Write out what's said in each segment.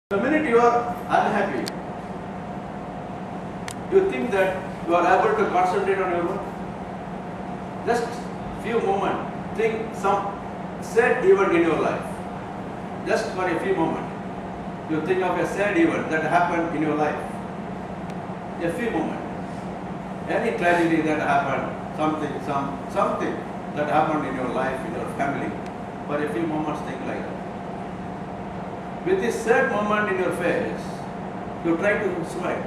The minute you are unhappy, you think that you are able to concentrate on your work. Just few moments, think some sad event in your life. Just for a few moments, you think of a sad event that happened in your life. A few moments. Any tragedy that happened, something that happened in your life, in your family, for a few moments think like that. With this sad moment in your face, you try to smile.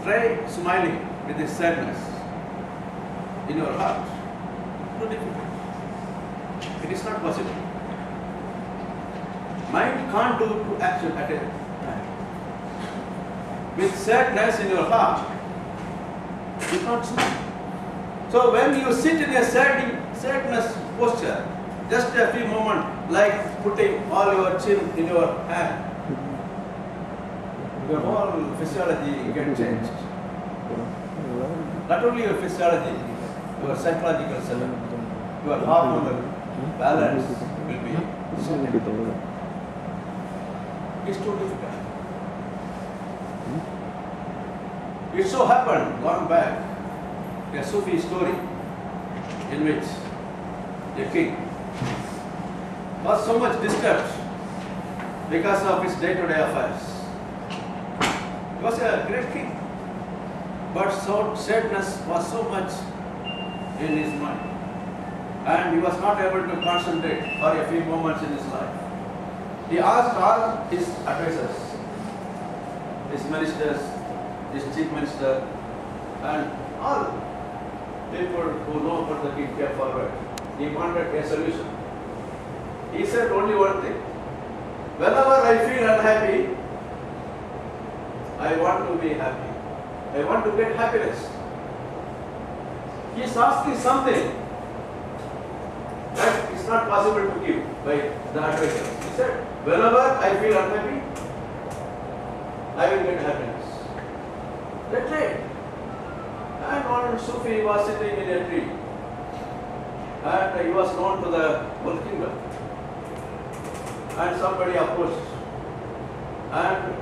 Try smiling with this sadness in your heart. No difficult. It is not possible. Mind can't do two actions at a time. With sadness in your heart, you can't smile. So when you sit in a sadness posture, just a few moments, like putting all your chin in your hand, your whole physiology gets changed. Not only your physiology, your psychological self, your hormonal balance will be shifted. It's too difficult. It so happened long back, a Sufi story in which a king was so much disturbed because of his day-to-day affairs. He was a great king, but so sadness was so much in his mind, and he was not able to concentrate for a few moments in his life. He asked all his advisors, his ministers, his chief minister, and all people who know about the king came forward. He wanted a solution. He said only one thing: whenever I feel unhappy, I want to be happy. I want to get happiness. He is asking something that is not possible to give by the advisor. He said, whenever I feel unhappy, I will get happiness. That's it. And one Sufi was sitting in a tree, and he was known to the whole kingdom. And somebody approached, and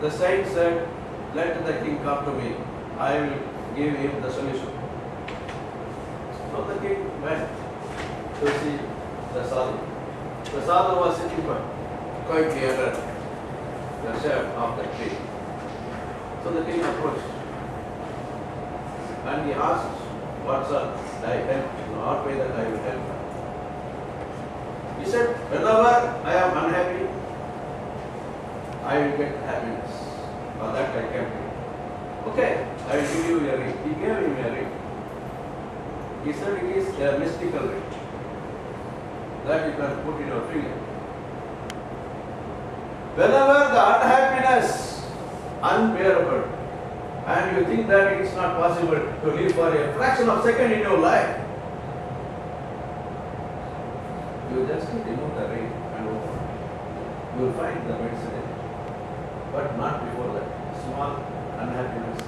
the saint said, let the king come to me, I will give him the solution. So the king went to see the sadhu. The sadhu was sitting quietly under the shade of the tree. So the king approached, and he asked, what shall I help? Not way that I will help. He said, whenever I am unhappy, I will get happiness. For that I can do. Okay, I will give you a ring. He gave him a ring. He said it is a mystical ring that you can put in your finger. Whenever the unhappiness unbearable, and you think that it is not possible to live for a fraction of a second in your life, you just remove the ring and open. You will find the medicine in it. But not before that. Small unhappiness.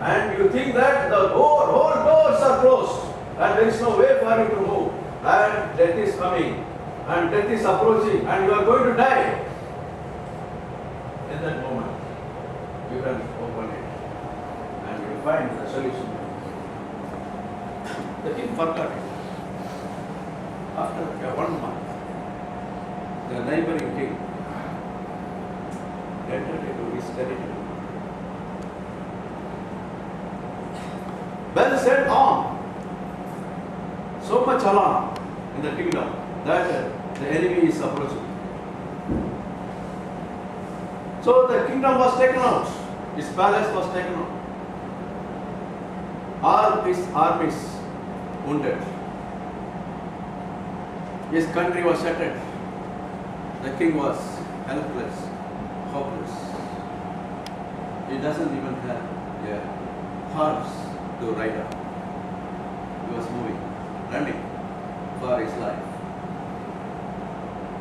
And you think that the whole doors are closed and there is no way for you to move. And death is coming and death is approaching and you are going to die. In that moment, you can open it and you will find the solution. The king forgot it. After 1 month, the neighboring king entered into his territory. Bell said on. So much alarm in the kingdom that the enemy is approaching. So the kingdom was taken out. His palace was taken out. All his armies wounded. His country was shattered. The king was helpless, hopeless. He doesn't even have a horse to ride on. He was moving, running for his life.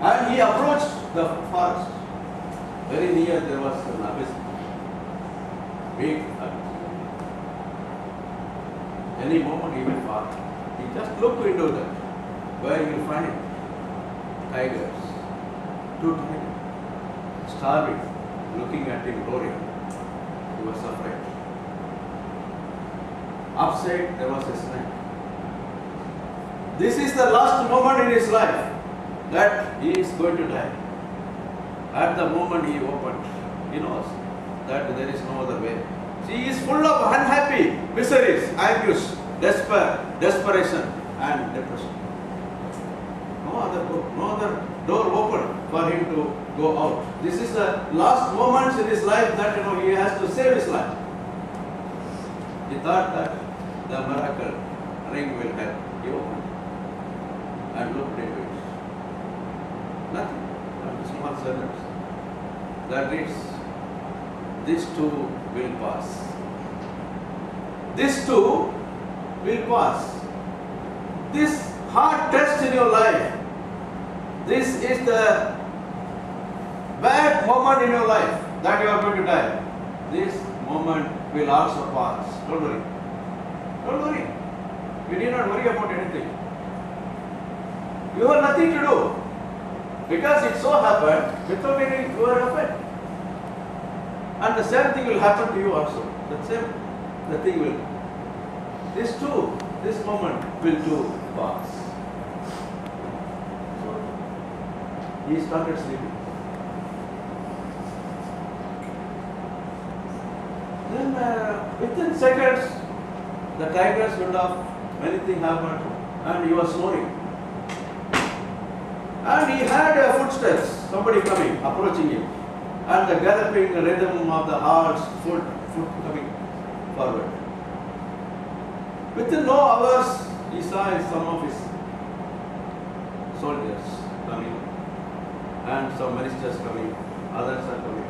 And he approached the forest. Very near there was an abyss. Big abyss. Any moment he will fall. He just looked into that, where he will find tigers, too tired, starving, looking at him roaring. He was afraid. Upside there was a snake. This is the last moment in his life that he is going to die. At the moment he opened, he knows that there is no other way. He is full of unhappy, miseries, anguish, desperation and depression. No other door open for him to go out. This is the last moments in his life that he has to save his life. He thought that the miracle ring will help. He opened and looked into it. Nothing. But small sentence that reads, "This too will pass." This too will pass. This hard test in your life, this is the bad moment in your life that you are going to die. This moment will also pass. Don't worry. Don't worry. You need not worry about anything. You have nothing to do. Because it so happened, without any your effort. And the same thing will happen to you also. The thing will. This moment will too pass. So, he started sleeping. Then within seconds, the tigers went off, anything happened, and he was snoring. And he had footsteps, somebody coming, approaching him, and the galloping rhythm of the heart's foot coming forward. Within no hours, he saw some of his soldiers coming, and some ministers coming, others are coming.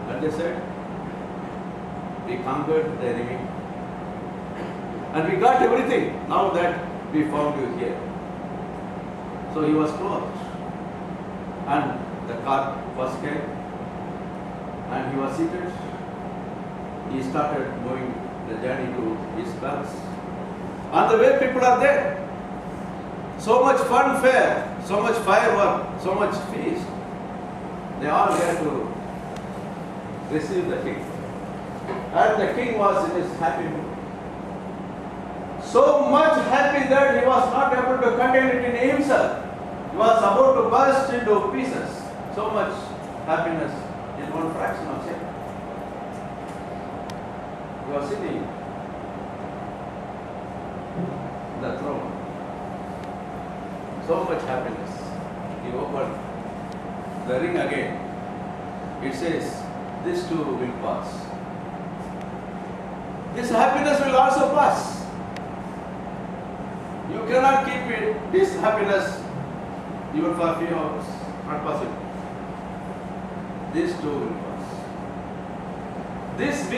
And they said, "We conquered the enemy, and we got everything now that we found you here." So he was clothed, and the cart was came, and he was seated. He started moving the journey to his palace. On the way, people are there. So much funfair, so much firework, so much feast. They are there to receive the king. And the king was in his happy mood. So much happy that he was not able to contain it in himself. He was about to burst into pieces. So much happiness in one fraction of a second. He was sitting on the throne. So much happiness. He opened the ring again. It says, "This too will pass." This happiness will also pass. You cannot keep this happiness even for a few hours. Not possible. This too will pass. This week